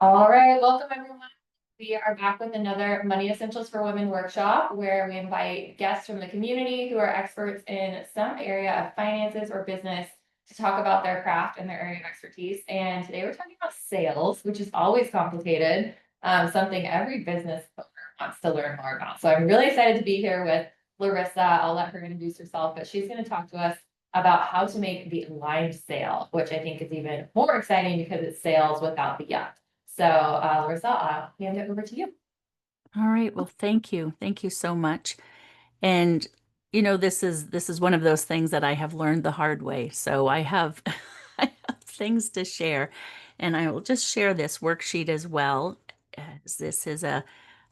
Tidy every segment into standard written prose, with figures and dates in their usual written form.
All right, welcome everyone. We are back with another Money Essentials for Women workshop where we invite guests from the community who are experts in some area of finances or business to talk about their craft and their area of expertise. And today we're talking about sales, which is always complicated, something every business owner wants to learn more about. So I'm really excited to be here with Larissa. I'll let her introduce herself, but she's going to talk to us about how to make the aligned sale, which I think is even more exciting because it's sales without the yuck. So, Larissa, I'll hand it over to you. All right. Well, thank you. Thank you so much. And this is one of those things that I have learned the hard way. So I have I have things to share, and I will just share this worksheet as well, as this is a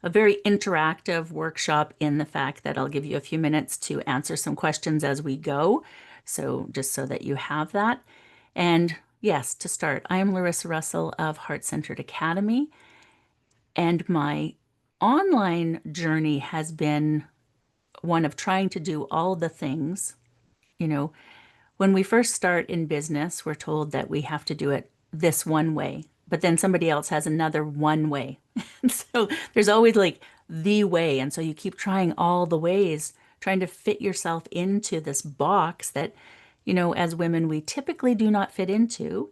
very interactive workshop in the fact that I'll give you a few minutes to answer some questions as we go. So just so that you have that. And yes, to start, I am Larissa Russell of Heart Centered Academy. And my online journey has been one of trying to do all the things. You know, when we first start in business, we're told that we have to do it this one way, but then somebody else has another one way. And so there's always like the way. And so you keep trying all the ways, trying to fit yourself into this box that, as women, we typically do not fit into.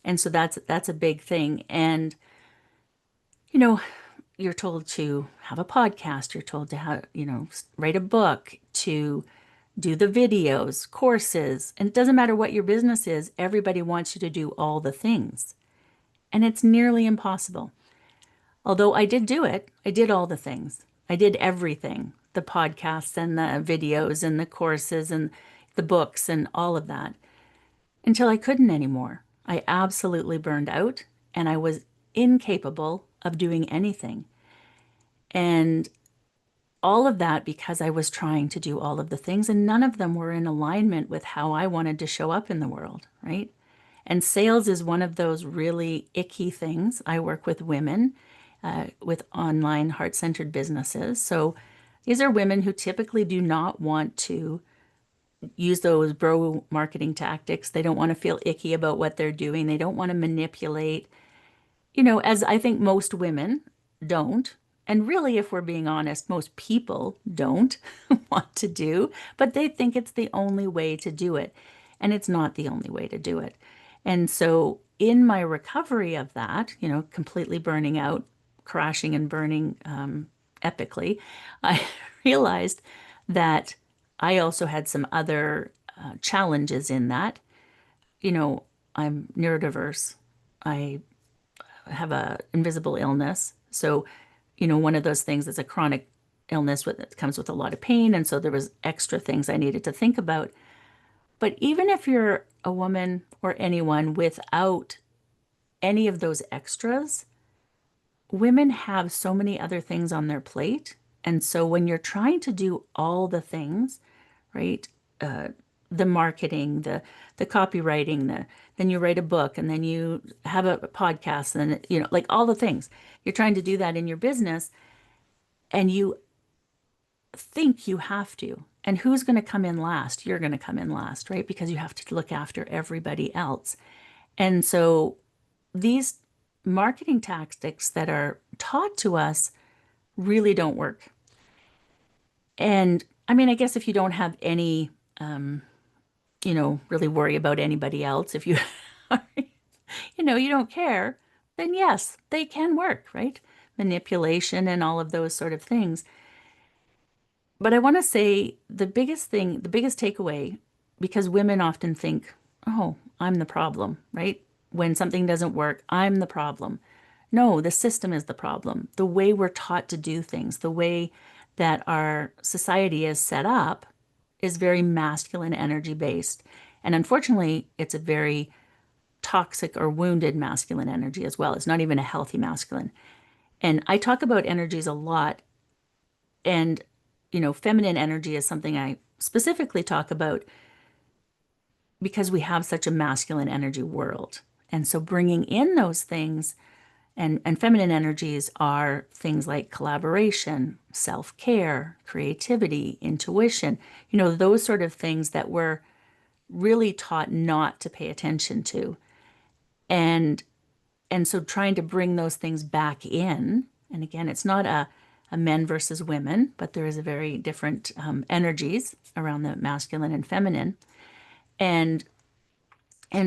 And so that's a big thing. And, you know, you're told to have a podcast, you're told to have, write a book, to do the videos, courses, and it doesn't matter what your business is, everybody wants you to do all the things. And it's nearly impossible. Although I did do it, I did all the things. I did everything, the podcasts and the videos and the courses and the books and all of that until I couldn't anymore. I absolutely burned out and I was incapable of doing anything. And all of that because I was trying to do all of the things, and none of them were in alignment with how I wanted to show up in the world, right? And sales is one of those really icky things. I work with women with online heart centered businesses. So these are women who typically do not want to use those bro marketing tactics. They don't want to feel icky about what they're doing, they don't want to manipulate, as I think most women don't. And really, if we're being honest, most people don't want to do, but they think it's the only way to do it. And it's not the only way to do it. And so, in my recovery of that, completely burning out, crashing and burning epically, I realized that I also had some other challenges in that. You know, I'm neurodiverse. I have a invisible illness. So, one of those things is a chronic illness with it comes with a lot of pain. And so there was extra things I needed to think about. But even if you're a woman or anyone without any of those extras, women have so many other things on their plate. And so when you're trying to do all the things, right? Uh, the marketing, the copywriting, then you write a book and then you have a podcast and then, like all the things. You're trying to do that in your business and you think you have to. And who's going to come in last? You're going to come in last, right? Because you have to look after everybody else. And so these marketing tactics that are taught to us really don't work. And I mean, I guess if you don't have any, really worry about anybody else, if you, you don't care, then yes, they can work, right? Manipulation and all of those sort of things. But I want to say the biggest thing, the biggest takeaway, because women often think, oh, I'm the problem, right? When something doesn't work, I'm the problem. No, the system is the problem. The way we're taught to do things, the way that our society is set up is very masculine energy based. And unfortunately, it's a very toxic or wounded masculine energy as well. It's not even a healthy masculine. And I talk about energies a lot. And, feminine energy is something I specifically talk about because we have such a masculine energy world. And so bringing in those things and feminine energies are things like collaboration, self-care, creativity, intuition, those sort of things that we're really taught not to pay attention to. And And so trying to bring those things back in, and again, it's not a men versus women, but there is a very different energies around the masculine and feminine. And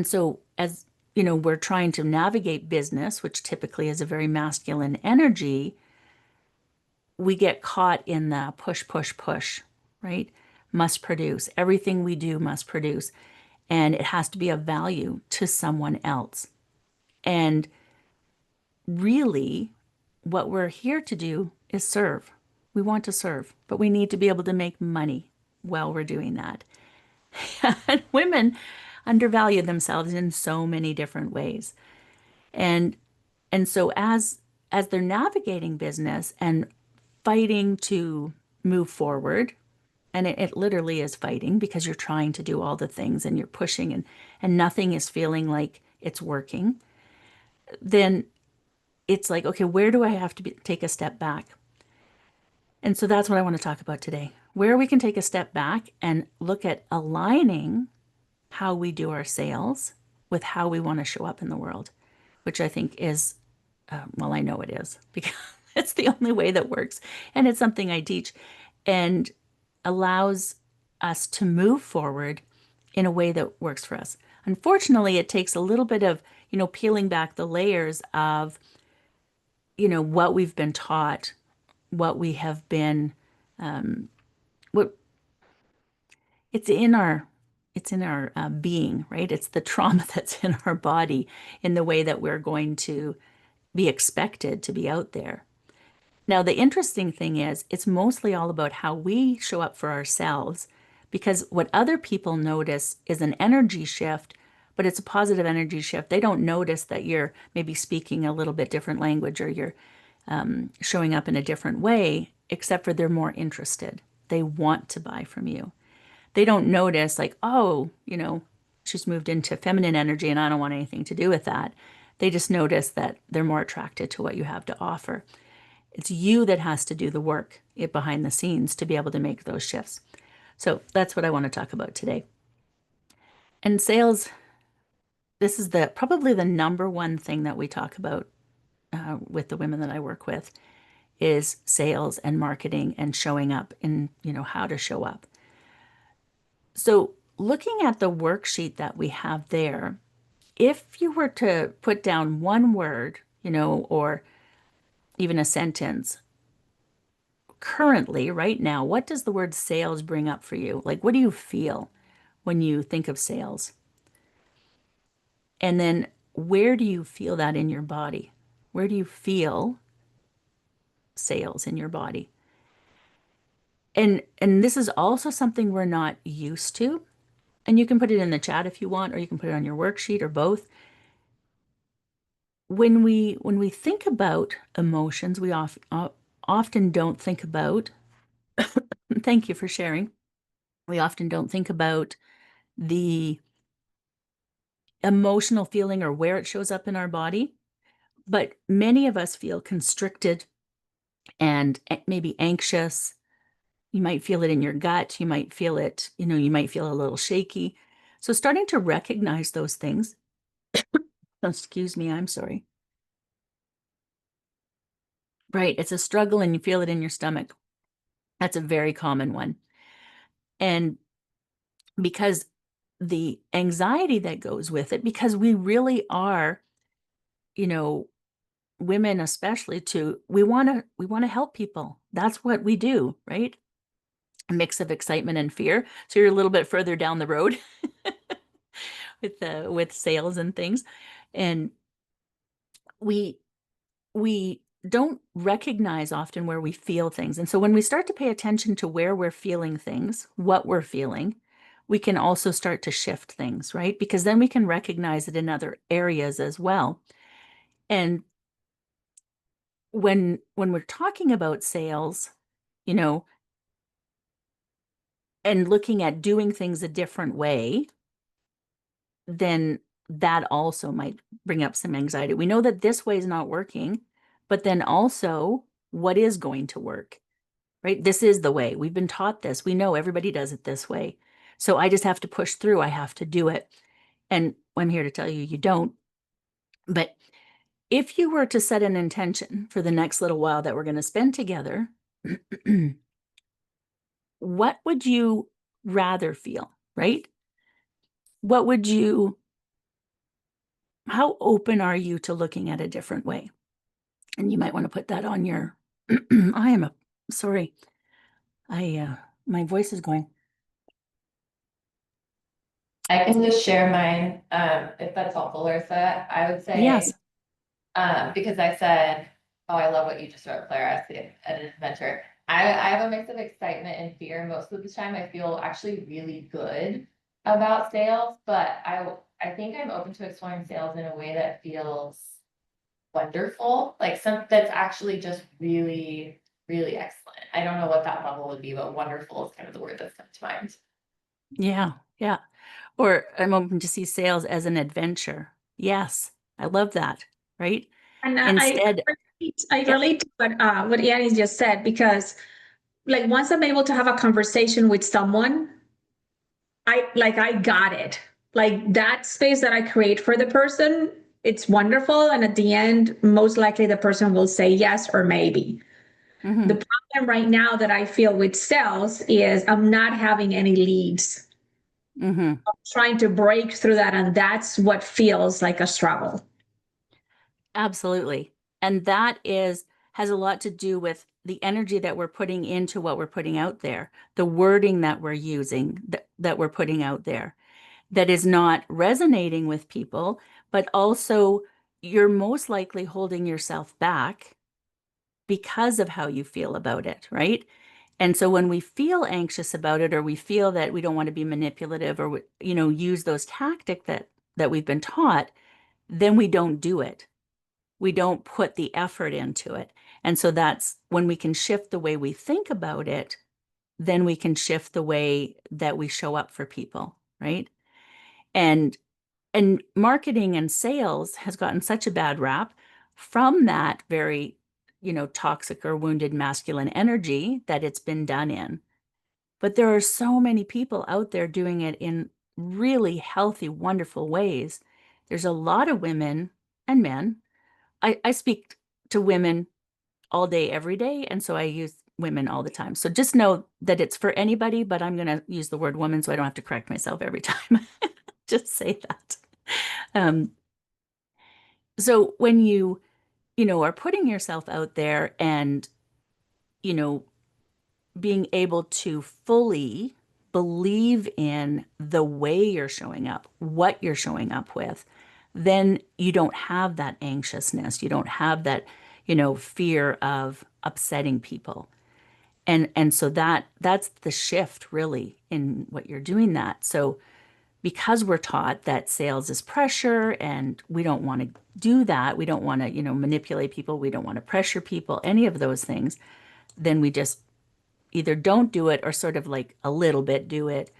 so as you know, we're trying to navigate business, which typically is a very masculine energy, we get caught in the push, push, push, right? Must produce. Everything we do must produce. And it has to be of value to someone else. And really, what we're here to do is serve. We want to serve, but we need to be able to make money while we're doing that. And women undervalue themselves in so many different ways. And so as they're navigating business and fighting to move forward, and it literally is fighting because you're trying to do all the things and you're pushing and nothing is feeling like it's working, then it's like, okay, where do I have to take a step back? And so that's what I want to talk about today, where we can take a step back and look at aligning how we do our sales with how we want to show up in the world, which I think is, well, I know it is because it's the only way that works. And it's something I teach and allows us to move forward in a way that works for us. Unfortunately, it takes a little bit of, peeling back the layers of, what we've been taught, what we have been, what it's in our being, right? It's the trauma that's in our body in the way that we're going to be expected to be out there. Now, the interesting thing is, it's mostly all about how we show up for ourselves, because what other people notice is an energy shift, but it's a positive energy shift. They don't notice that you're maybe speaking a little bit different language or you're showing up in a different way, except for they're more interested. They want to buy from you. They don't notice, like, oh, she's moved into feminine energy and I don't want anything to do with that. They just notice that they're more attracted to what you have to offer. It's you that has to do the work behind the scenes to be able to make those shifts. So that's what I want to talk about today. And sales, this is probably the number one thing that we talk about with the women that I work with is sales and marketing and showing up and, how to show up. So looking at the worksheet that we have there, if you were to put down one word, or even a sentence, currently, right now, what does the word sales bring up for you? Like, what do you feel when you think of sales? And then where do you feel that in your body? Where do you feel sales in your body? And this is also something we're not used to. And you can put it in the chat if you want, or you can put it on your worksheet or both. When we think about emotions, we often don't think about, thank you for sharing. We often don't think about the emotional feeling or where it shows up in our body. But many of us feel constricted and maybe anxious. You might feel it in your gut. You might feel it, you might feel a little shaky. So starting to recognize those things. Oh, excuse me, I'm sorry. Right, it's a struggle and you feel it in your stomach. That's a very common one. And because the anxiety that goes with it, because we really are, you know, women especially we want to help people. That's what we do, right? A mix of excitement and fear. So you're a little bit further down the road with sales and things. And we we don't recognize often where we feel things. And so when we start to pay attention to where we're feeling things, what we're feeling, we can also start to shift things, right? Because then we can recognize it in other areas as well. And when we're talking about sales, you know, and looking at doing things a different way, then that also might bring up some anxiety. We know that this way is not working, but then also what is going to work, right? This is the way. We've been taught this. We know everybody does it this way. So I just have to push through. I have to do it. And I'm here to tell you, you don't. But If you were to set an intention for the next little while that we're going to spend together, what would you rather feel, right? What would you, how open are you to looking at a different way? And you might want to put that on your, I am a, sorry, my voice is going. I can just share mine, if that's helpful, Larissa. I would Yes. say, because I said, oh, I love what you just wrote, Claire, as an inventor. I have a mix of excitement and fear. Most of the time, I feel actually really good about sales, but I think I'm open to exploring sales in a way that feels wonderful, like some that's actually just really, really excellent. I don't know what that level would be, but wonderful is kind of the word that's come to mind. Yeah. Yeah. Or I'm open to see sales as an adventure. Yes. I love that. Right. And Instead, I yep. relate to what Yanni just said, because like once I'm able to have a conversation with someone, I got it. Like that space that I create for the person, it's wonderful. And at the end, most likely the person will say yes or maybe. The Hmm. problem right now that I feel with sales is I'm not having any leads. Hmm. Trying to break through that, and that's what feels like a struggle. Absolutely. And that has a lot to do with the energy that we're putting into what we're putting out there, the wording that we're using, that we're putting out there, that is not resonating with people, but also you're most likely holding yourself back because of how you feel about it, right? And so when we feel anxious about it, or we feel that we don't want to be manipulative, or use those tactics that we've been taught, then we don't do it. We don't put the effort into it. And so that's when we can shift the way we think about it, then we can shift the way that we show up for people, right? And marketing and sales has gotten such a bad rap from that very, toxic or wounded masculine energy that it's been done in. But there are so many people out there doing it in really healthy, wonderful ways. There's a lot of women and men. I speak to women all day, every day. And so I use women all the time. So just know that it's for anybody, but I'm going to use the word woman so I don't have to correct myself every time. Just say that. Um, so when you are putting yourself out there and, you know, being able to fully believe in the way you're showing up, what you're showing up with, then you don't have that anxiousness. You don't have that, fear of upsetting people. And so that's the shift really in what you're doing that. So because we're taught that sales is pressure and we don't want to do that, we don't want to, manipulate people, we don't want to pressure people, any of those things, then we just either don't do it or sort of like a little bit do it.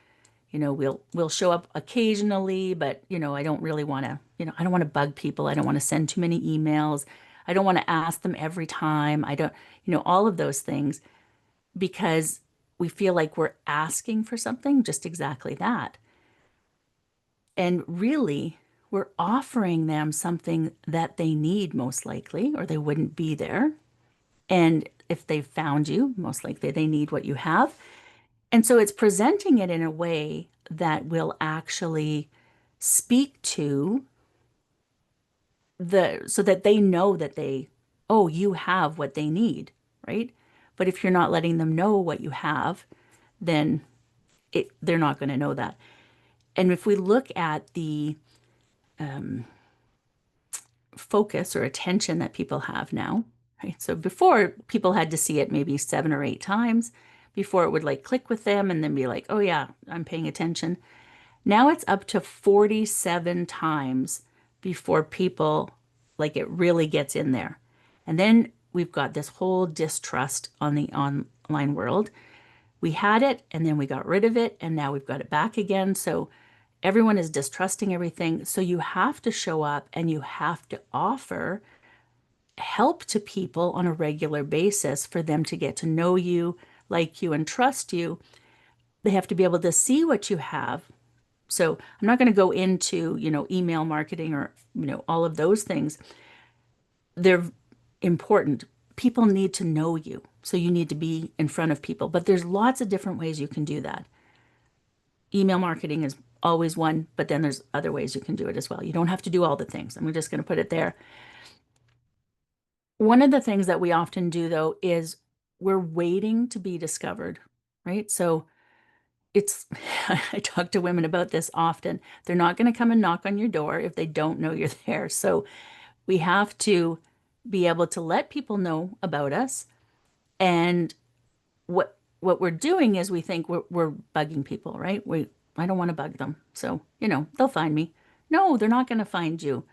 We'll show up occasionally, but I don't really want to, I don't want to bug people. I don't want to send too many emails. I don't want to ask them every time. I don't, all of those things because we feel like we're asking for something, just exactly that. And really, we're offering them something that they need most likely, or they wouldn't be there. And if they found you, most likely they need what you have. And so it's presenting it in a way that will actually speak to so that they know that oh, you have what they need, right? But if you're not letting them know what you have, then they're not going to know that. And if we look at the focus or attention that people have now, right? So before people had to see it maybe 7 or 8 times before it would like click with them and then be like, oh yeah, I'm paying attention. Now it's up to 47 times before people like it really gets in there. And then we've got this whole distrust on the online world. We had it and then we got rid of it and now we've got it back again. So everyone is distrusting everything. So you have to show up and you have to offer help to people on a regular basis for them to get to know you, like you, and trust you. They have to be able to see what you have. So I'm not going to go into, email marketing or, all of those things. they're important. People need to know you. So you need to be in front of people. But there's lots of different ways you can do that. Email marketing is always one, but then there's other ways you can do it as well. You don't have to do all the things. And we're just going to put it there. One of the things that we often do, though, is we're waiting to be discovered, right? So it's, I talk to women about this often. They're not going to come and knock on your door if they don't know you're there. So we have to be able to let people know about us. And what we're doing is we think we're bugging people, right? I don't want to bug them. So, they'll find me. No, they're not going to find you.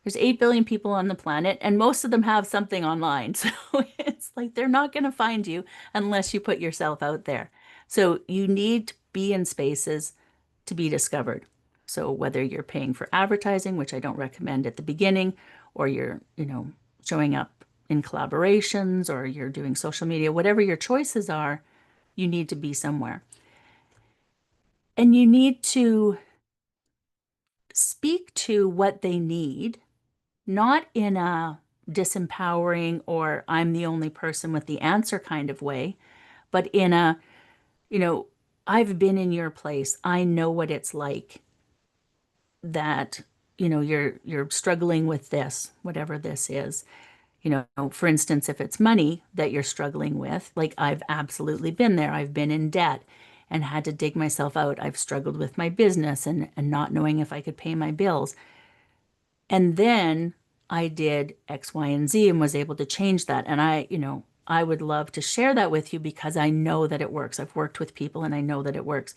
There's 8 billion people on the planet, and most of them have something online. So it's like they're not going to find you unless you put yourself out there. So you need to be in spaces to be discovered. So whether you're paying for advertising, which I don't recommend at the beginning, or you're, showing up in collaborations, or you're doing social media, whatever your choices are, you need to be somewhere. And you need to speak to what they need, not in a disempowering or I'm the only person with the answer kind of way, but in a, I've been in your place. I know what it's like that, you're struggling with this, whatever this is. For instance, if it's money that you're struggling with, like I've absolutely been there. I've been in debt and had to dig myself out. I've struggled with my business and not knowing if I could pay my bills. And then I did X, Y, and Z and was able to change that. And I would love to share that with you because I know that it works. I've worked with people and I know that it works.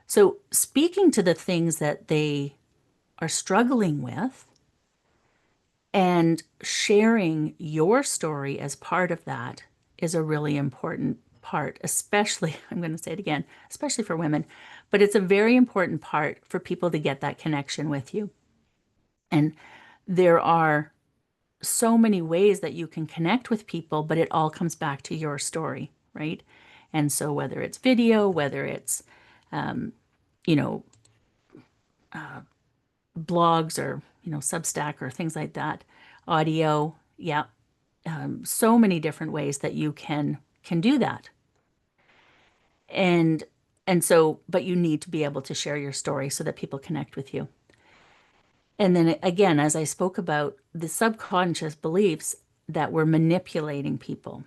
So speaking to the things that they are struggling with and sharing your story as part of that is a really important part, especially, I'm going to say it again, especially for women, but it's a very important part for people to get that connection with you. And there are so many ways that you can connect with people, but it all comes back to your story, right? And so whether it's video, whether it's, you know, blogs or, Substack or things like that, audio, yeah, so many different ways that you can do that. And so, but you need to be able to share your story so that people connect with you. And then again, as I spoke about the subconscious beliefs that we're manipulating people.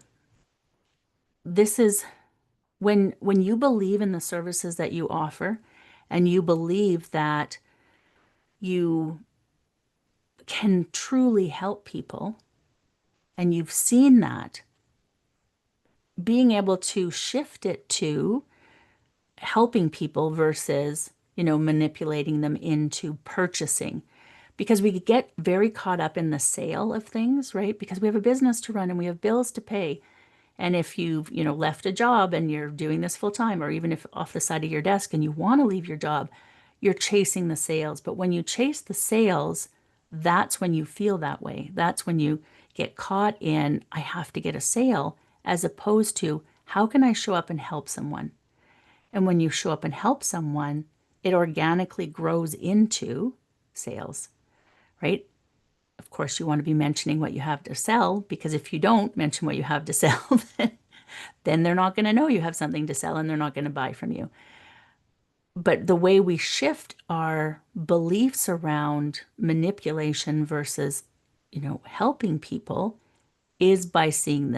This is when you believe in the services that you offer and you believe that you can truly help people and you've seen that, being able to shift it to helping people versus, manipulating them into purchasing. Because we get very caught up in the sale of things, right? Because we have a business to run and we have bills to pay. And if you've, left a job and you're doing this full time, or even if off the side of your desk and you want to leave your job, you're chasing the sales. But when you chase the sales, that's when you feel that way. That's when you get caught in, I have to get a sale, as opposed to, how can I show up and help someone? And when you show up and help someone, it organically grows into sales, right? Of course, you want to be mentioning what you have to sell, because if you don't mention what you have to sell, then they're not going to know you have something to sell and they're not going to buy from you. But the way we shift our beliefs around manipulation versus, helping people is by seeing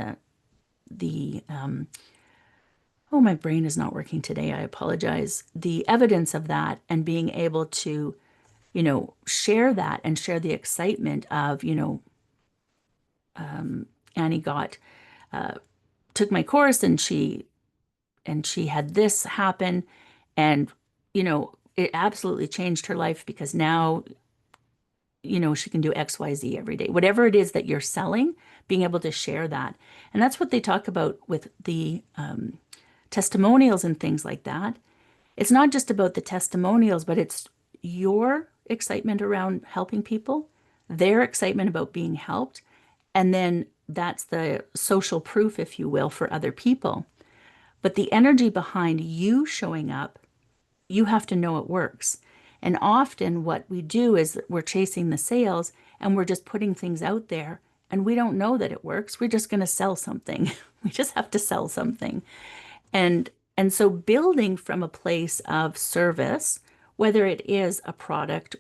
oh, my brain is not working today. I apologize. The evidence of that and being able to, share that and share the excitement of, Annie took my course and she had this happen, and, it absolutely changed her life because now, she can do XYZ every day. Whatever it is that you're selling, being able to share that. And that's what they talk about with the testimonials and things like that. It's not just about the testimonials, but it's your excitement around helping people, their excitement about being helped. And then that's the social proof, if you will, for other people. But the energy behind you showing up, you have to know it works. And often what we do is we're chasing the sales and we're just putting things out there and we don't know that it works. We're just going to sell something. We just have to sell something. And and so building from a place of service, whether it is a product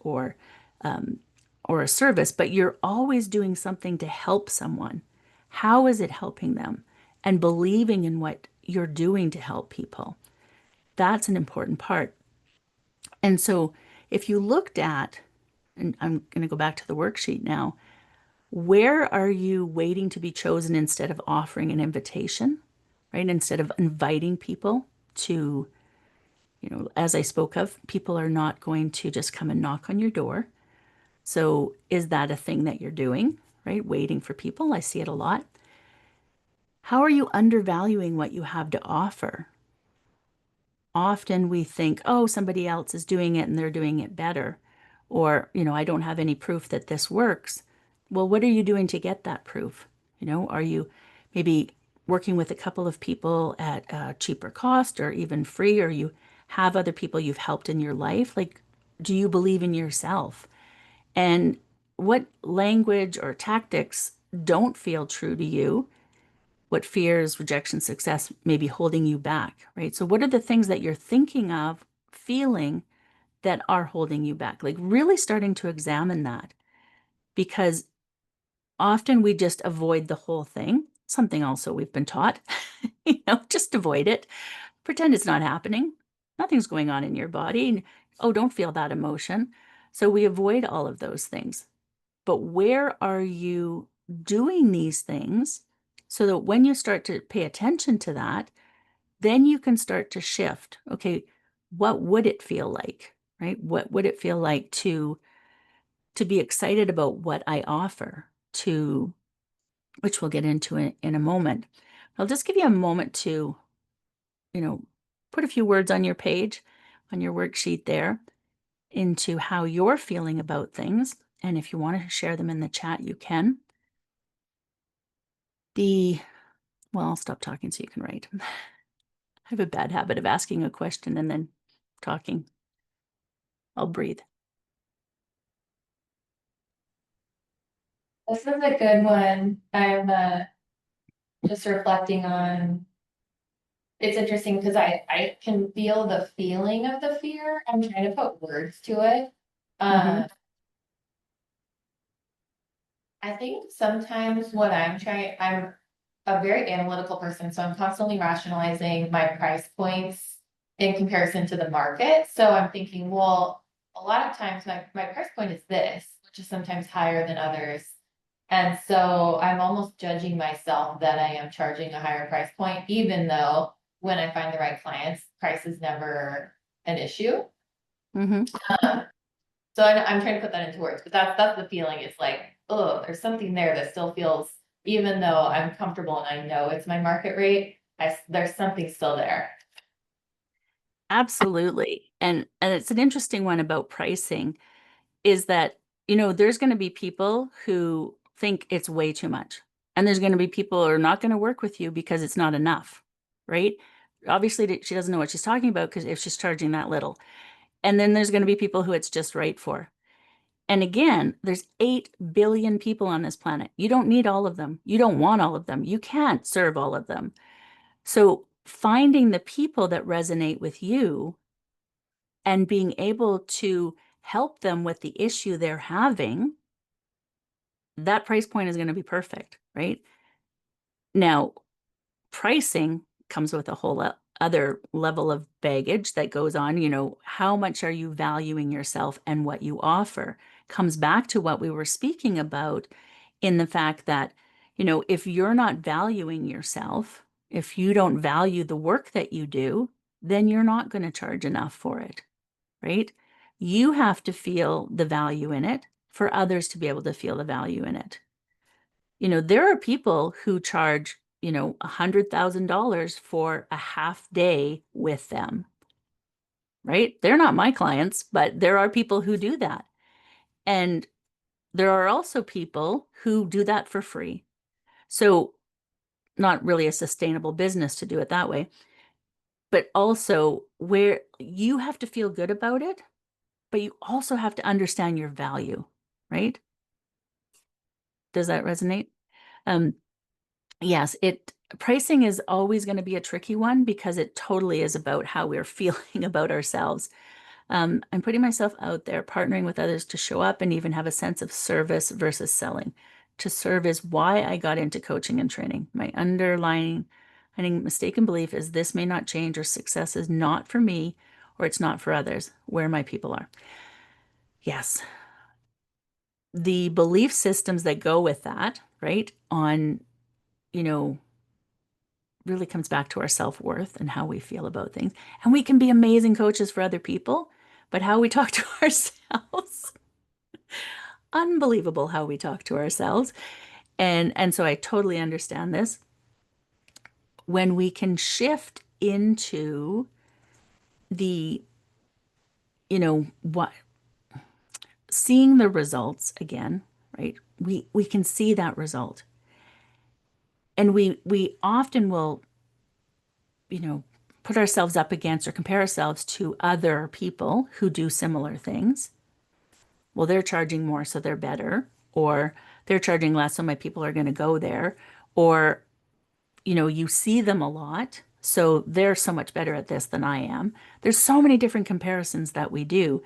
um, or a service, but you're always doing something to help someone. How is it helping them? And believing in what you're doing to help people. That's an important part. And so if you looked at, and I'm going to go back to the worksheet now, where are you waiting to be chosen instead of offering an invitation, right? Instead of inviting people to, as I spoke of, people are not going to just come and knock on your door. So is that a thing that you're doing, right? Waiting for people. I see it a lot. How are you undervaluing what you have to offer? Often we think, oh, somebody else is doing it and they're doing it better. Or, I don't have any proof that this works. Well, what are you doing to get that proof? Are you maybe working with a couple of people at a cheaper cost or even free, or you have other people you've helped in your life? Like, do you believe in yourself? And what language or tactics don't feel true to you? What fears, rejection, success may be holding you back, right? So, what are the things that you're thinking of, feeling that are holding you back? Like, really starting to examine that, because often we just avoid the whole thing. Something also we've been taught, just avoid it. Pretend it's not happening. Nothing's going on in your body. Oh, don't feel that emotion. So, we avoid all of those things. But where are you doing these things so that when you start to pay attention to that, then you can start to shift? Okay, what would it feel like, right? What would it feel like to be excited about what I offer, to which we'll get into in a moment. I'll just give you a moment to, you know, put a few words on your page, on your worksheet there, into how you're feeling about things. And if you want to share them in the chat, you can. Well, I'll stop talking so you can write. I have a bad habit of asking a question and then talking. I'll breathe. This is a good one. I'm just reflecting on. It's interesting because I can feel the feeling of the fear. I'm trying to put words to it. Mhm. I think sometimes when I'm a very analytical person, so I'm constantly rationalizing my price points in comparison to the market. So I'm thinking, well, a lot of times my price point is this, which is sometimes higher than others. And so I'm almost judging myself that I am charging a higher price point, even though when I find the right clients, price is never an issue. Mhm. So I'm trying to put that into words, but that's the feeling. It's like, oh, there's something there that still feels, even though I'm comfortable and I know it's my market rate, there's something still there. Absolutely. And it's an interesting one about pricing, is that, there's going to be people who think it's way too much. And there's going to be people who are not going to work with you because it's not enough, right? Obviously, she doesn't know what she's talking about because if she's charging that little. And then there's going to be people who it's just right for. And again, there's 8 billion people on this planet. You don't need all of them. You don't want all of them. You can't serve all of them. So finding the people that resonate with you and being able to help them with the issue they're having, that price point is going to be perfect, right? Now, pricing comes with a whole other level of baggage that goes on. How much are you valuing yourself and what you offer? Comes back to what we were speaking about, in the fact that, if you're not valuing yourself, if you don't value the work that you do, then you're not going to charge enough for it, right? You have to feel the value in it for others to be able to feel the value in it. There are people who charge, $100,000 for a half day with them, right? They're not my clients, but there are people who do that. And there are also people who do that for free. So, not really a sustainable business to do it that way, but also where you have to feel good about it, but you also have to understand your value, right? Does that resonate? Um, yes, pricing is always going to be a tricky one because it totally is about how we're feeling about ourselves. I'm putting myself out there, partnering with others to show up and even have a sense of service versus selling. To serve is why I got into coaching and training. My underlying, I think, mistaken belief is this may not change, or success is not for me, or it's not for others, where my people are. Yes. The belief systems that go with that, right, on, you know, really comes back to our self-worth and how we feel about things. And we can be amazing coaches for other people, but how we talk to ourselves, unbelievable how we talk to ourselves. And so I totally understand this. When we can shift into the, what seeing the results again, right? We can see that result. And we often will, put ourselves up against or compare ourselves to other people who do similar things. Well, they're charging more, so they're better, or they're charging less, so my people are going to go there, or you see them a lot, so they're so much better at this than I am. There's so many different comparisons that we do,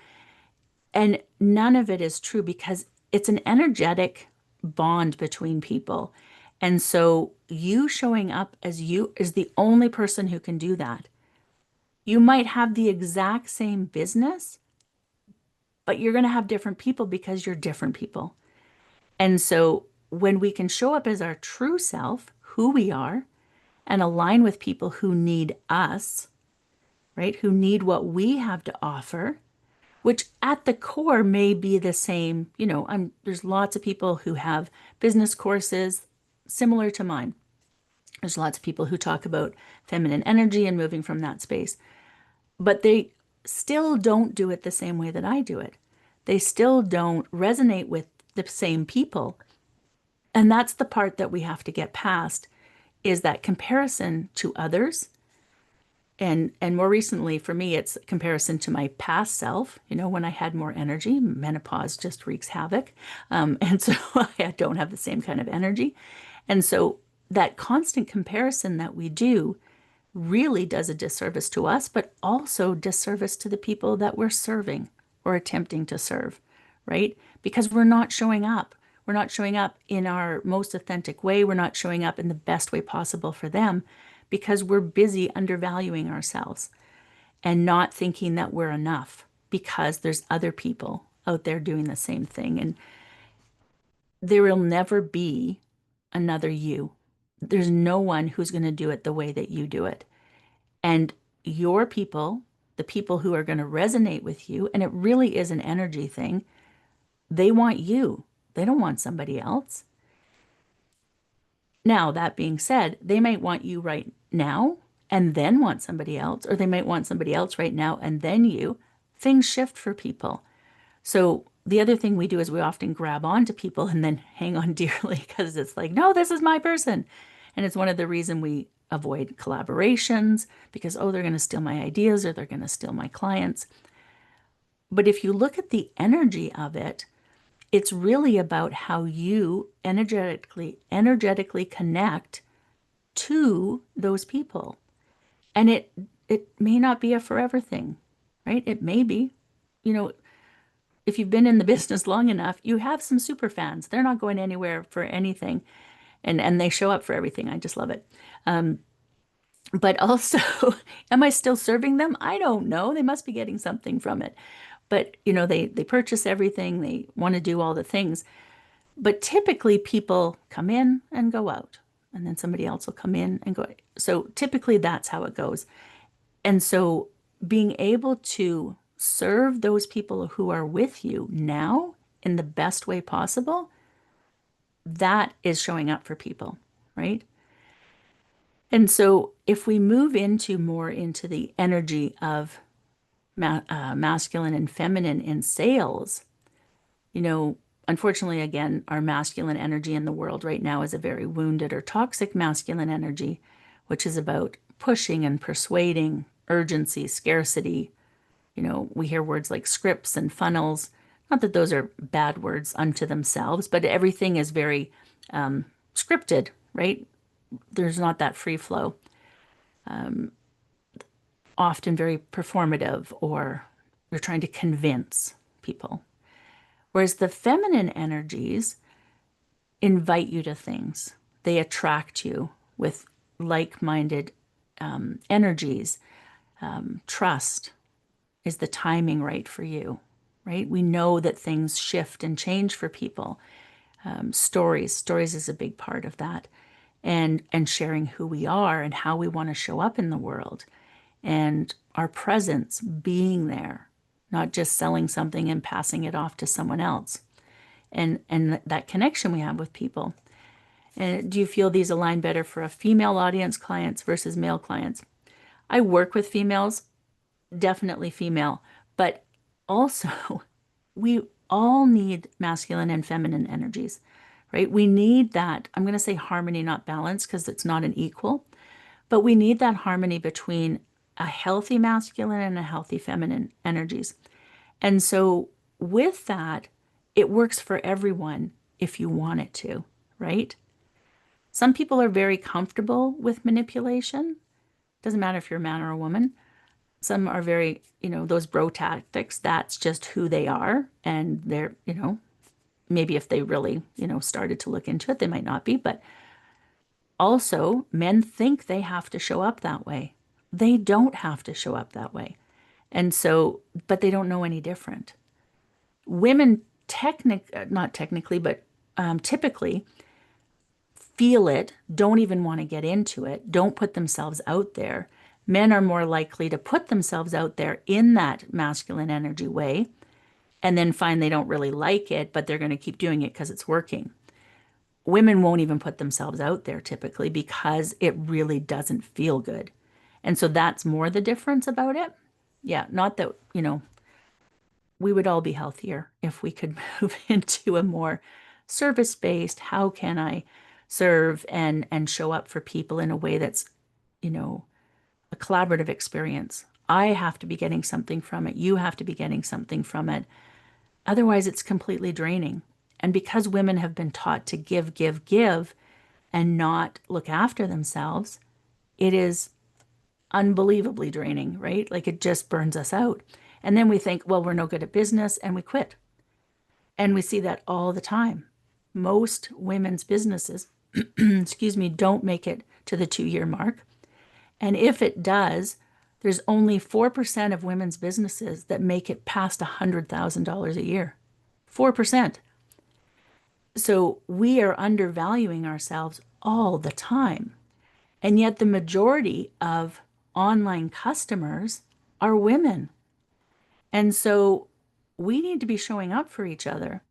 and none of it is true because it's an energetic bond between people. And so you showing up as you is the only person who can do that. You might have the exact same business, but you're going to have different people because you're different people. And so when we can show up as our true self, who we are, and align with people who need us, right? Who need what we have to offer, which at the core may be the same. There's lots of people who have business courses similar to mine. There's lots of people who talk about feminine energy and moving from that space, but they still don't do it the same way that I do it. They still don't resonate with the same people. And that's the part that we have to get past, is that comparison to others. And more recently for me, it's comparison to my past self, when I had more energy. Menopause just wreaks havoc. And so I don't have the same kind of energy. And so that constant comparison that we do really does a disservice to us, but also disservice to the people that we're serving or attempting to serve, right? Because we're not showing up. We're not showing up in our most authentic way. We're not showing up in the best way possible for them because we're busy undervaluing ourselves and not thinking that we're enough because there's other people out there doing the same thing. And there will never be another you. There's no one who's going to do it the way that you do it. And your people, the people who are going to resonate with you, and it really is an energy thing, they want you. They don't want somebody else. Now, that being said, they might want you right now and then want somebody else, or they might want somebody else right now and then you. Things shift for people. So the other thing we do is we often grab on to people and then hang on dearly because it's like, no, this is my person. And it's one of the reasons we avoid collaborations because, oh, they're going to steal my ideas or they're going to steal my clients. But if you look at the energy of it, it's really about how you energetically connect to those people. And it may not be a forever thing, right? It may be. If you've been in the business long enough, you have some super fans. They're not going anywhere for anything. And they show up for everything. I just love it. But also, am I still serving them? I don't know. They must be getting something from it. But, they purchase everything. They want to do all the things. But typically people come in and go out, and then somebody else will come in and go. So typically that's how it goes. And so being able to serve those people who are with you now in the best way possible, that is showing up for people, right? And so if we move more into the energy of masculine and feminine in sales, unfortunately, again, our masculine energy in the world right now is a very wounded or toxic masculine energy, which is about pushing and persuading, urgency, scarcity. We hear words like scripts and funnels. Not that those are bad words unto themselves, but everything is very scripted, right? There's not that free flow. Often very performative, or you're trying to convince people. Whereas the feminine energies invite you to things. They attract you with like-minded energies. Trust. Is the timing right for you, right? We know that things shift and change for people. Stories is a big part of that, and sharing who we are and how we want to show up in the world, and our presence, being there, not just selling something and passing it off to someone else, and that connection we have with people. And do you feel these align better for a female audience clients versus male clients? I work with females, definitely female, but also we all need masculine and feminine energies, right? We need that. I'm going to say harmony, not balance, because it's not an equal, but we need that harmony between a healthy masculine and a healthy feminine energies. And so with that, it works for everyone if you want it to, right? Some people are very comfortable with manipulation. Doesn't matter if you're a man or a woman. Some are very, those bro tactics, that's just who they are. And they're, maybe if they really, started to look into it, they might not be. But also, men think they have to show up that way. They don't have to show up that way. And so, but they don't know any different. Women, not technically, but typically feel it, don't even want to get into it, don't put themselves out there. Men are more likely to put themselves out there in that masculine energy way and then find they don't really like it, but they're going to keep doing it because it's working. Women won't even put themselves out there typically because it really doesn't feel good. And so that's more the difference about it. Yeah, not that, we would all be healthier if we could move into a more service-based, how can I serve and show up for people in a way that's, a collaborative experience. I have to be getting something from it. You have to be getting something from it. Otherwise, it's completely draining. And because women have been taught to give, and not look after themselves, it is unbelievably draining, right? Like it just burns us out. And then we think, well, we're no good at business, and we quit. And we see that all the time. Most women's businesses, excuse me, don't make it to the 2-year mark. And if it does, there's only 4% of women's businesses that make it past $100,000 a year. 4%. So we are undervaluing ourselves all the time. And yet the majority of online customers are women. And so we need to be showing up for each other.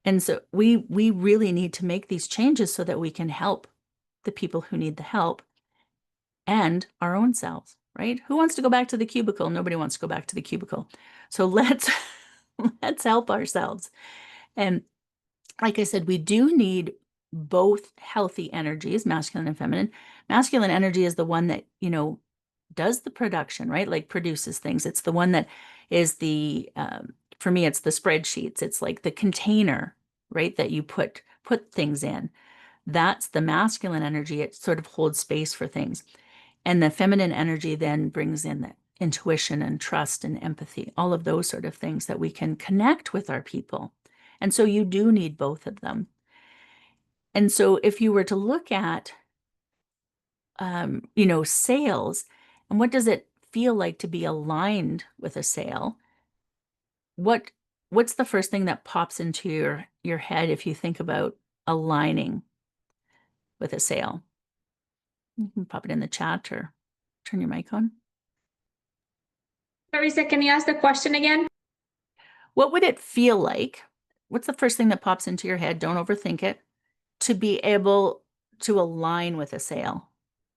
And so we really need to make these changes so that we can help the people who need the help and our own selves, right? Who wants to go back to the cubicle? Nobody wants to go back to the cubicle. So let's help ourselves. And like I said, we do need both healthy energies, masculine and feminine. Masculine energy is the one that, does the production, right? Like produces things. It's the one that is for me, it's the spreadsheets. It's like the container, right? That you put things in. That's the masculine energy. It sort of holds space for things. And the feminine energy then brings in the intuition and trust and empathy, all of those sort of things that we can connect with our people. And so you do need both of them. And so if you were to look at, sales, and what does it feel like to be aligned with a sale? What's the first thing that pops into your head if you think about aligning with a sale? You can pop it in the chat or turn your mic on. Teresa, can you ask the question again? What would it feel like? What's the first thing that pops into your head? Don't overthink it. To be able to align with a sale,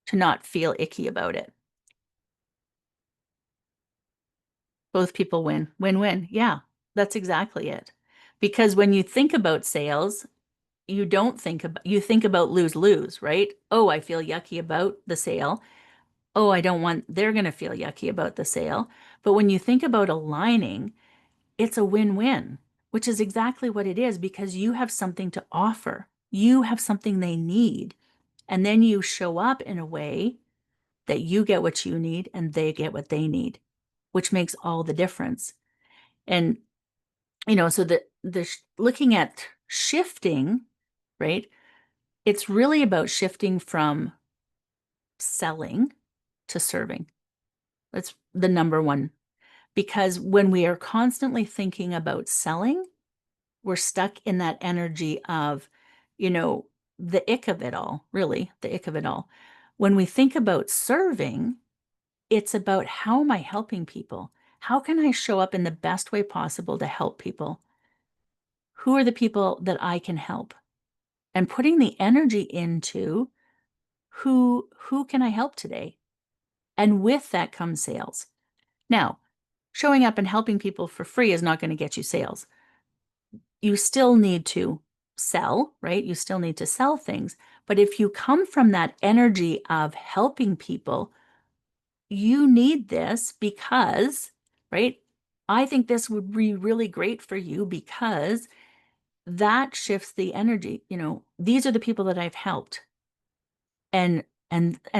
to not feel icky about it. Both people win. Win-win. Yeah, that's exactly it. Because when you think about sales, you think about lose-lose, right? Oh, I feel yucky about the sale. Oh, they're going to feel yucky about the sale. But when you think about aligning, it's a win-win, which is exactly what it is, because you have something to offer. You have something they need. And then you show up in a way that you get what you need and they get what they need, which makes all the difference. And, so looking at shifting, right? It's really about shifting from selling to serving. That's the number one. Because when we are constantly thinking about selling, we're stuck in that energy of, you know, the ick of it all, really, the ick of it all. When we think about serving, it's about how am I helping people? How can I show up in the best way possible to help people? Who are the people that I can help? And putting the energy into who can I help today? And with that comes sales. Now, showing up and helping people for free is not going to get you sales. You still need to sell, right? You still need to sell things. But if you come from that energy of helping people, you need this because, right? I think this would be really great for you because that shifts the energy. These are the people that I've helped and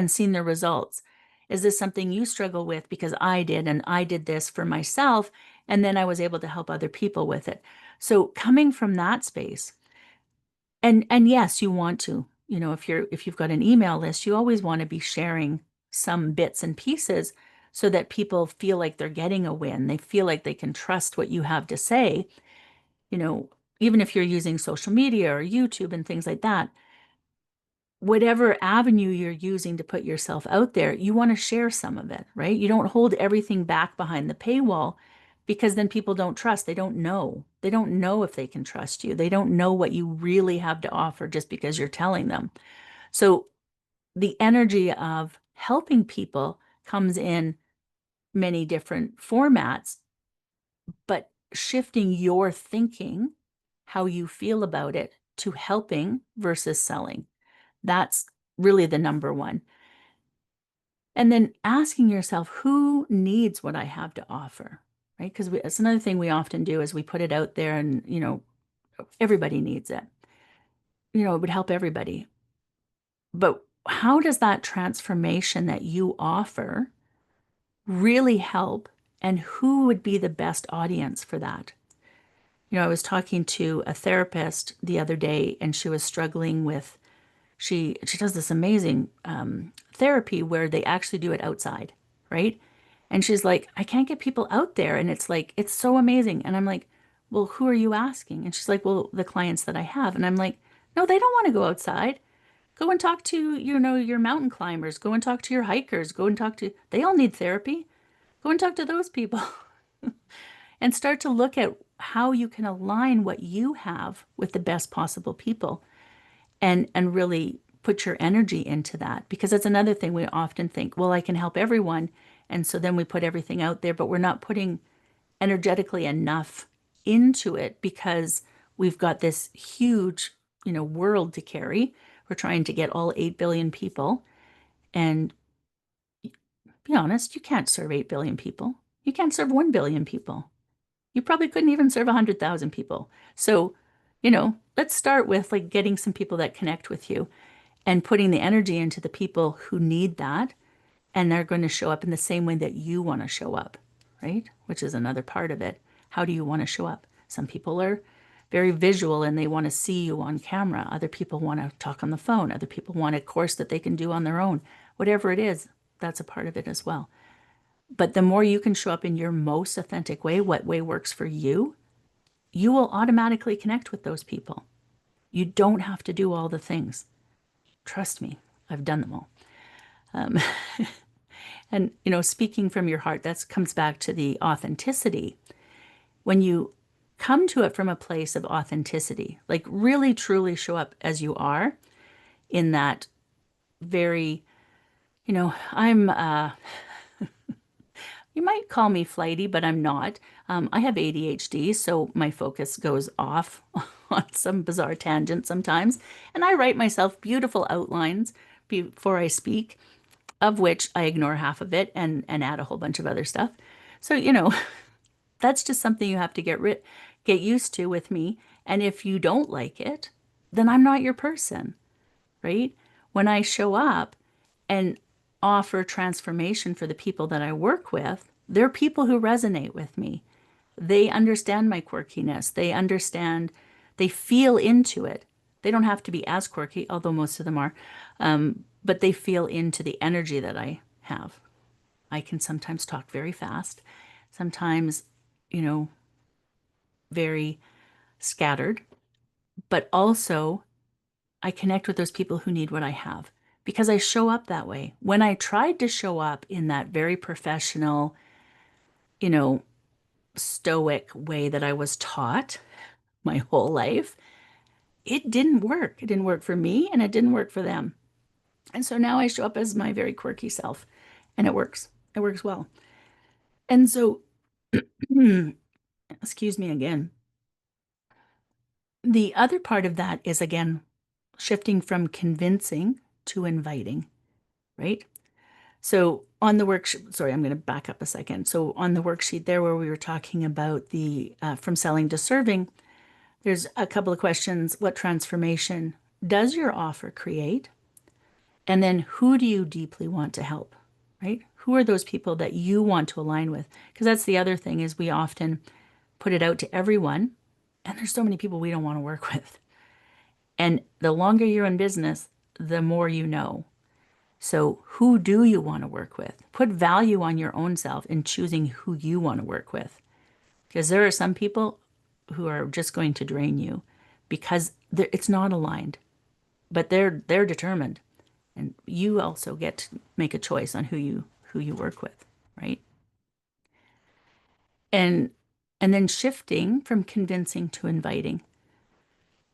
seen the results. Is this something you struggle with? Because I did, and I did this for myself, and then I was able to help other people with it. So coming from that space, and yes, you want to, if you've got an email list, you always want to be sharing some bits and pieces so that people feel like they're getting a win. They feel like they can trust what you have to say. Even if you're using social media or YouTube and things like that, whatever avenue you're using to put yourself out there, you want to share some of it, right? You don't hold everything back behind the paywall because then people don't trust. They don't know. They don't know if they can trust you. They don't know what you really have to offer just because you're telling them. So the energy of helping people comes in many different formats, but shifting your thinking, how you feel about it, to helping versus selling. That's really the number one. And then asking yourself, who needs what I have to offer, right? Because it's another thing we often do is we put it out there and, everybody needs it. It would help everybody. But how does that transformation that you offer really help? And who would be the best audience for that? I was talking to a therapist the other day and she was struggling with she does this amazing therapy where they actually do it outside, right? And she's like, I can't get people out there. And it's like, it's so amazing. And I'm like, well, who are you asking? And she's like, well, the clients that I have. And I'm like, no, they don't want to go outside. Go and talk to, your mountain climbers. Go and talk to your hikers. They all need therapy. Go and talk to those people and start to look at how you can align what you have with the best possible people and really put your energy into that, because that's another thing we often think, well, I can help everyone, and so then we put everything out there, but we're not putting energetically enough into it because we've got this huge world to carry. We're trying to get all 8 billion people, and be honest, you can't serve 8 billion people. You can't serve 1 billion people. You probably couldn't even serve 100,000 people. So let's start with like getting some people that connect with you and putting the energy into the people who need that. And they're going to show up in the same way that you want to show up, right? Which is another part of it. How do you want to show up? Some people are very visual and they want to see you on camera. Other people want to talk on the phone. Other people want a course that they can do on their own. Whatever it is, that's a part of it as well. But the more you can show up in your most authentic way, what way works for you, you will automatically connect with those people. You don't have to do all the things. Trust me, I've done them all. Um, and, speaking from your heart, that comes back to the authenticity. When you come to it from a place of authenticity, like really truly show up as you are in that very, I'm, you might call me flighty, but I'm not. I have ADHD, so my focus goes off on some bizarre tangent sometimes. And I write myself beautiful outlines before I speak, of which I ignore half of it and add a whole bunch of other stuff. So, that's just something you have to get used to with me. And if you don't like it, then I'm not your person, right? When I show up and offer transformation for the people that I work with, they're people who resonate with me. They understand my quirkiness. They understand, they feel into it. They don't have to be as quirky, although most of them are, but they feel into the energy that I have. I can sometimes talk very fast, sometimes, you know, very scattered, but also I connect with those people who need what I have because I show up that way. When I tried to show up in that very professional, you know, stoic way that I was taught my whole life, it didn't work. It didn't work for me and it didn't work for them. And so now I show up as my very quirky self and it works. It works well. And so, excuse me again. The other part of that is, again, shifting from convincing to inviting, right? So on the worksheet, sorry, I'm going to back up a second. So on the worksheet there where we were talking about the from selling to serving, there's a couple of questions. What transformation does your offer create? And then who do you deeply want to help, right? Who are those people that you want to align with? Because that's the other thing is we often put it out to everyone, and there's so many people we don't want to work with. And the longer you're in business, the more you know. So who do you want to work with? Put value on your own self in choosing who you want to work with. Because there are some people who are just going to drain you because it's not aligned, but they're determined. And you also get to make a choice on who you work with, right? And then shifting from convincing to inviting.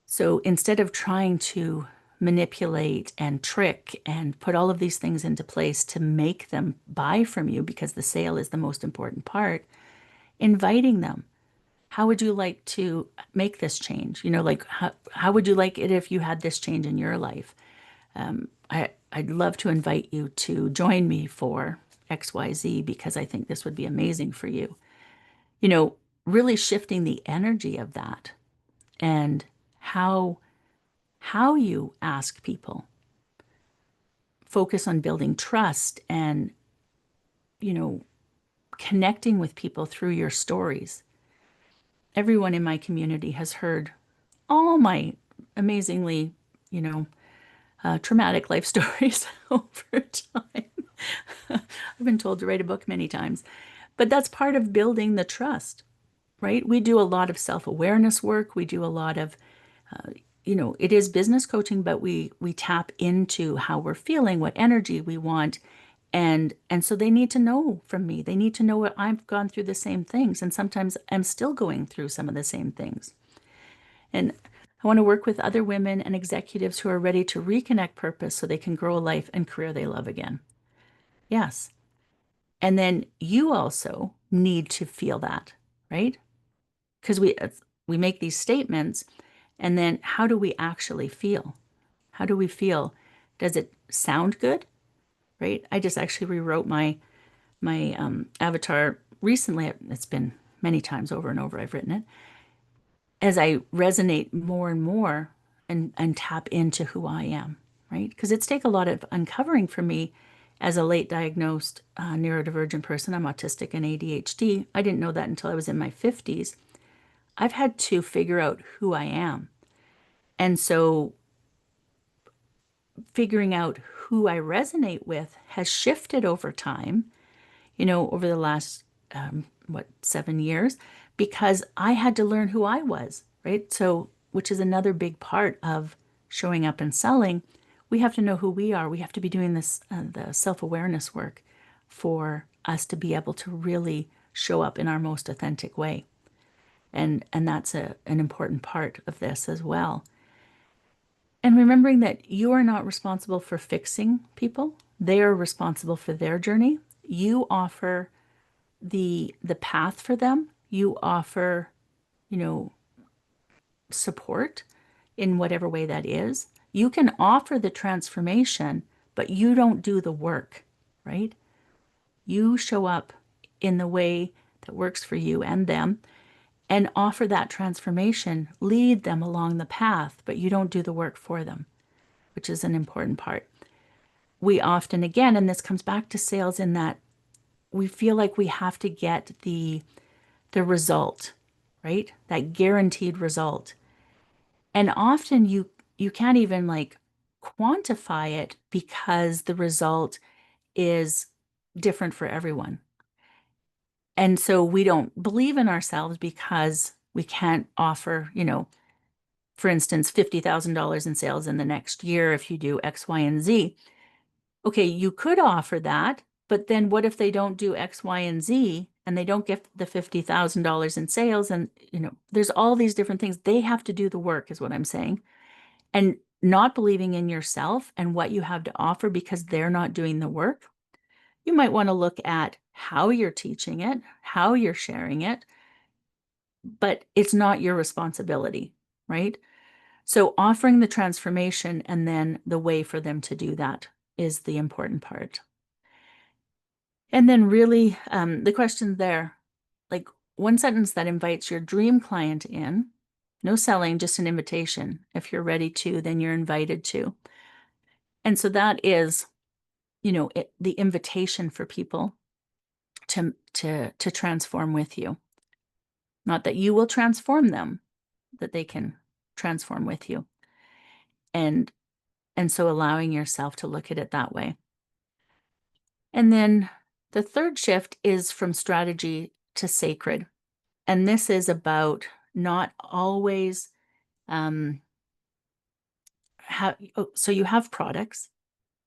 So instead of trying to manipulate and trick and put all of these things into place to make them buy from you because the sale is the most important part, inviting them. How would you like to make this change? You know, like how would you like it if you had this change in your life? I'd love to invite you to join me for XYZ because I think this would be amazing for you. You know, really shifting the energy of that and how you ask people. Focus on building trust and, you know, connecting with people through your stories. Everyone in my community has heard all my amazingly, you know, traumatic life stories over time. I've been told to write a book many times, but that's part of building the trust, right? We do a lot of self-awareness work. We do a lot of, you know, it is business coaching, but we tap into how we're feeling, what energy we want. And so they need to know from me. They need to know what I've gone through the same things. And sometimes I'm still going through some of the same things. And I want to work with other women and executives who are ready to reconnect purpose so they can grow a life and career they love again. Yes. And then you also need to feel that, right? Because we make these statements, and then how do we actually feel? How do we feel? Does it sound good? Right? I just actually rewrote my avatar recently. It's been many times over and over I've written it. As I resonate more and more and tap into who I am, right? Because it's taken a lot of uncovering for me as a late diagnosed neurodivergent person. I'm autistic and ADHD. I didn't know that until I was in my 50s. I've had to figure out who I am. And so figuring out who I resonate with has shifted over time, you know, over the last, 7 years, because I had to learn who I was, right? So, which is another big part of showing up and selling. We have to know who we are. We have to be doing this, the self-awareness work for us to be able to really show up in our most authentic way. And that's an important part of this as well. And remembering that you are not responsible for fixing people. They are responsible for their journey. You offer the path for them. You offer, you know, support in whatever way that is. You can offer the transformation, but you don't do the work, right? You show up in the way that works for you and them. and offer that transformation, lead them along the path, but you don't do the work for them, which is an important part. We often, again, and this comes back to sales in that we feel like we have to get the result, right? That guaranteed result. And often you can't even like quantify it because the result is different for everyone. And so we don't believe in ourselves because we can't offer, for instance, $50,000 in sales in the next year if you do X, Y, and Z. Okay, you could offer that, but then what if they don't do X, Y, and Z and they don't get the $50,000 in sales? And, there's all these different things. They have to do the work, is what I'm saying. And not believing in yourself and what you have to offer because they're not doing the work. You might want to look at how you're teaching it, how you're sharing it, but it's not your responsibility, right? So offering the transformation and then the way for them to do that is the important part. And then really the question there, like one sentence that invites your dream client in, no selling, just an invitation. If you're ready to, then you're invited to. And so that is, the invitation for people to transform with you. Not that you will transform them, that they can transform with you. And so allowing yourself to look at it that way. And then the third shift is from strategy to sacred. And this is about not always so you have products,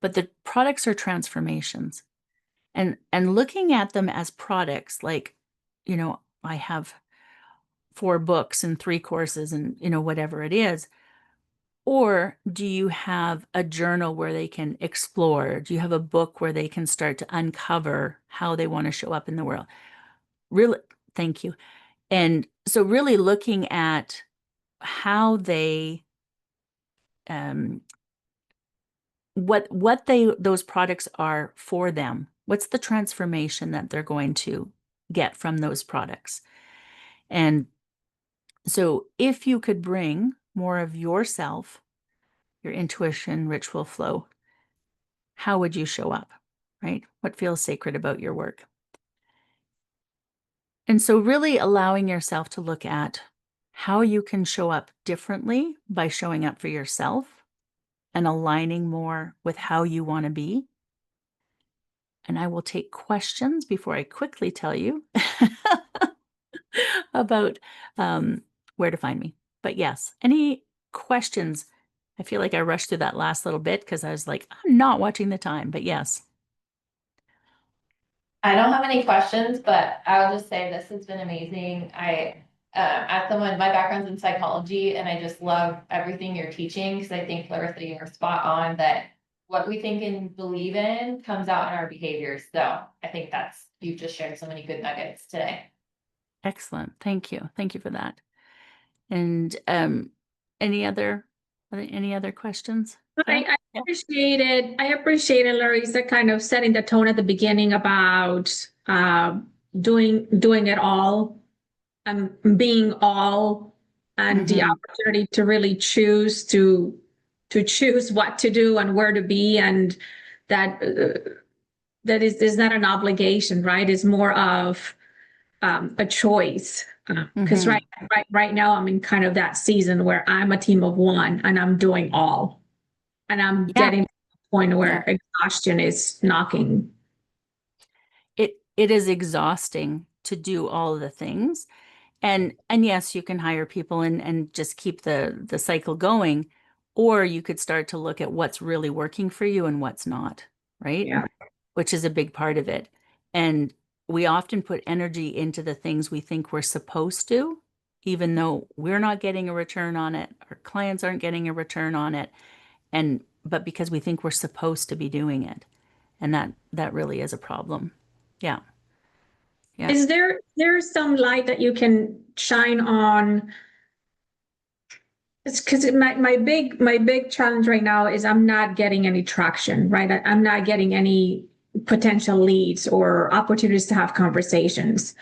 but the products are transformations. And looking at them as products, like, I have 4 books and 3 courses and, whatever it is. Or do you have a journal where they can explore? Do you have a book where they can start to uncover how they want to show up in the world? Really, thank you. And so really looking at how they, what those products are for them. What's the transformation that they're going to get from those products? And so if you could bring more of yourself, your intuition, ritual flow, how would you show up, right? What feels sacred about your work? And so really allowing yourself to look at how you can show up differently by showing up for yourself and aligning more with how you want to be. And I will take questions before I quickly tell you about where to find me. But yes, any questions? I feel like I rushed through that last little bit because I was like, I'm not watching the time, but yes. I don't have any questions, but I'll just say this has been amazing. As someone, my background's in psychology, and I just love everything you're teaching because I think, Clarissa, you're spot on that what we think and believe in comes out in our behaviors. So I think you've just shared so many good nuggets today. Excellent. Thank you. Thank you for that. And any other questions? I appreciate it. I appreciated Larissa kind of setting the tone at the beginning about doing it all and being all, and the opportunity to really choose to choose what to do and where to be, and that that is not an obligation, right? It's more of a choice. Because right now I'm in kind of that season where I'm a team of one and I'm doing all. And I'm getting to the point where exhaustion is knocking. It is exhausting to do all the things. And yes, you can hire people and just keep the cycle going, or you could start to look at what's really working for you and what's not, right? Yeah. Which is a big part of it. And we often put energy into the things we think we're supposed to, even though we're not getting a return on it, our clients aren't getting a return on it, but because we think we're supposed to be doing it. And that really is a problem. Yeah. Yeah. Is there's some light that you can shine on? It's because my big challenge right now is I'm not getting any traction, right? I'm not getting any potential leads or opportunities to have conversations.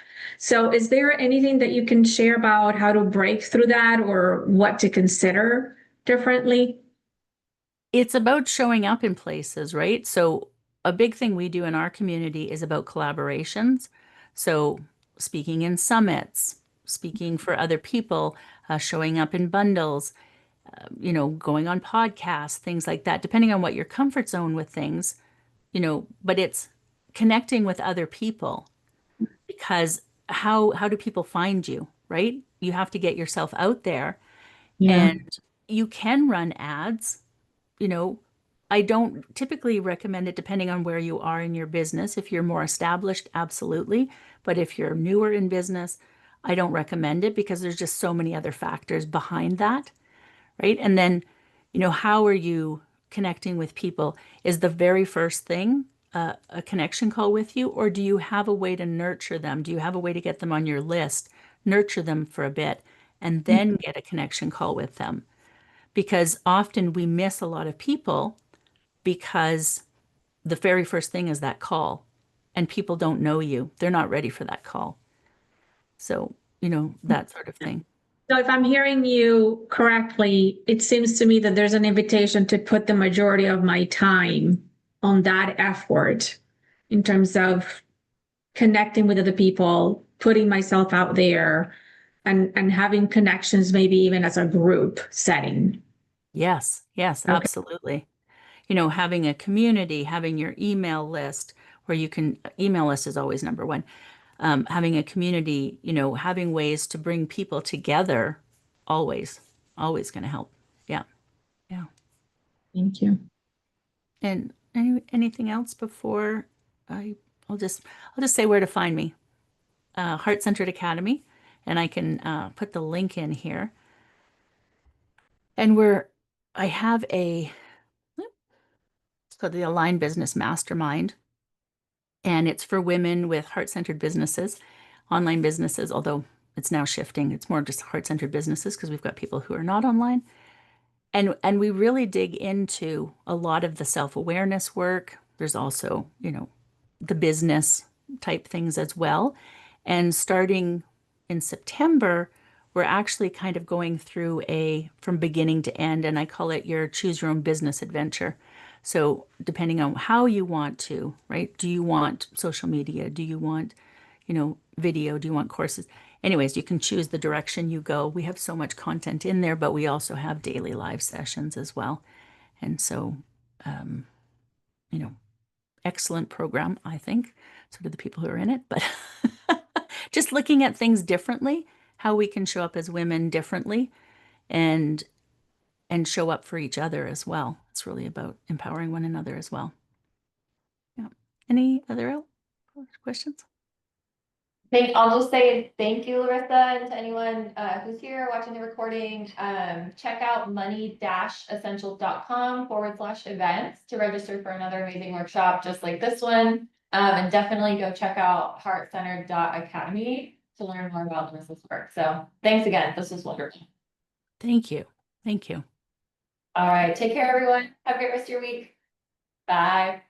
So is there anything that you can share about how to break through that or what to consider differently? It's about showing up in places, right? So a big thing we do in our community is about collaborations. So speaking in summits, speaking for other people, showing up in bundles, going on podcasts, things like that, depending on what your comfort zone with things, but it's connecting with other people because how do people find you, right? You have to get yourself out there Yeah. and you can run ads, you know, I don't typically recommend it depending on where you are in your business. If you're more established, absolutely. But if you're newer in business, I don't recommend it because there's just so many other factors behind that, right? And then, how are you connecting with people? Is the very first thing a connection call with you, or do you have a way to nurture them? Do you have a way to get them on your list, nurture them for a bit, and then get a connection call with them? Because often we miss a lot of people because the very first thing is that call and people don't know you. They're not ready for that call. So, that sort of thing. So if I'm hearing you correctly, it seems to me that there's an invitation to put the majority of my time on that effort in terms of connecting with other people, putting myself out there and having connections, maybe even as a group setting. Yes, yes, Okay. absolutely. Having a community, having your email list where you can, email list is always number one. Having a community, having ways to bring people together, always, always going to help. Yeah, yeah. Thank you. And anything else before I, I'll just say where to find me. Heart Centered Academy, and I can put the link in here. And I have it's called the Aligned Business Mastermind, and it's for women with heart-centered businesses, online businesses, although it's now shifting. It's more just heart-centered businesses because we've got people who are not online. And we really dig into a lot of the self-awareness work. There's also, the business type things as well. And starting in September, we're actually kind of going through from beginning to end, and I call it your choose your own business adventure. So depending on how you want to, right? Do you want social media? Do you want, video? Do you want courses? Anyways, you can choose the direction you go. We have so much content in there, but we also have daily live sessions as well. And so, um, you know, excellent program, I think. So do the people who are in it, but just looking at things differently, how we can show up as women differently and show up for each other as well. It's really about empowering one another as well. Yeah. Any other questions? I'll just say thank you, Larissa, and to anyone who's here watching the recording. Check out money-essentials.com/events to register for another amazing workshop just like this one. And definitely go check out heartcentered.academy to learn more about Larissa's work. So thanks again. This was wonderful. Thank you. Thank you. All right. Take care, everyone. Have a great rest of your week. Bye.